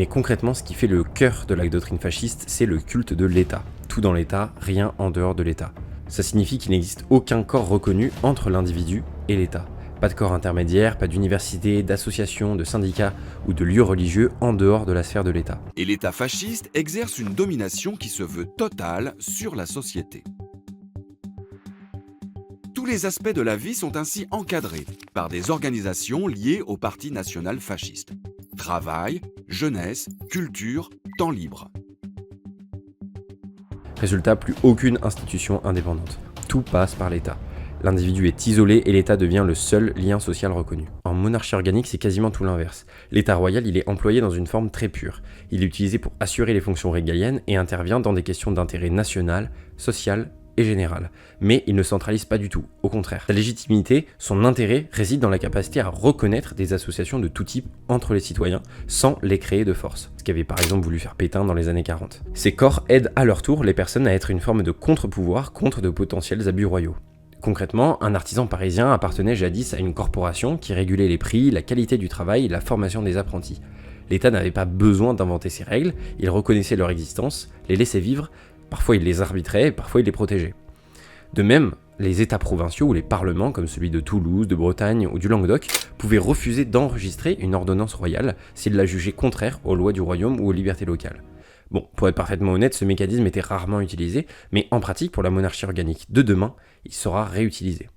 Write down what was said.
Mais concrètement, ce qui fait le cœur de la doctrine fasciste, c'est le culte de l'État. Tout dans l'État, rien en dehors de l'État. Ça signifie qu'il n'existe aucun corps reconnu entre l'individu et l'État. Pas de corps intermédiaire, pas d'université, d'association, de syndicats ou de lieux religieux en dehors de la sphère de l'État. Et l'État fasciste exerce une domination qui se veut totale sur la société. Tous les aspects de la vie sont ainsi encadrés par des organisations liées au Parti national fasciste. Travail, jeunesse, culture, temps libre. Résultat, plus aucune institution indépendante. Tout passe par l'État. L'individu est isolé et l'État devient le seul lien social reconnu. En monarchie organique, c'est quasiment tout l'inverse. L'État royal, il est employé dans une forme très pure. Il est utilisé pour assurer les fonctions régaliennes et intervient dans des questions d'intérêt national, social et général. Mais il ne centralise pas du tout, au contraire. Sa légitimité, son intérêt réside dans la capacité à reconnaître des associations de tout type entre les citoyens sans les créer de force. Ce qu'avait par exemple voulu faire Pétain dans les années 40. Ces corps aident à leur tour les personnes à être une forme de contre-pouvoir contre de potentiels abus royaux. Concrètement, un artisan parisien appartenait jadis à une corporation qui régulait les prix, la qualité du travail et la formation des apprentis. L'État n'avait pas besoin d'inventer ces règles, il reconnaissait leur existence, les laissait vivre, parfois il les arbitrait, parfois il les protégeait. De même, les États provinciaux ou les parlements, comme celui de Toulouse, de Bretagne ou du Languedoc, pouvaient refuser d'enregistrer une ordonnance royale s'ils la jugeaient contraire aux lois du royaume ou aux libertés locales. Bon, pour être parfaitement honnête, ce mécanisme était rarement utilisé, mais en pratique, pour la monarchie organique de demain, il sera réutilisé.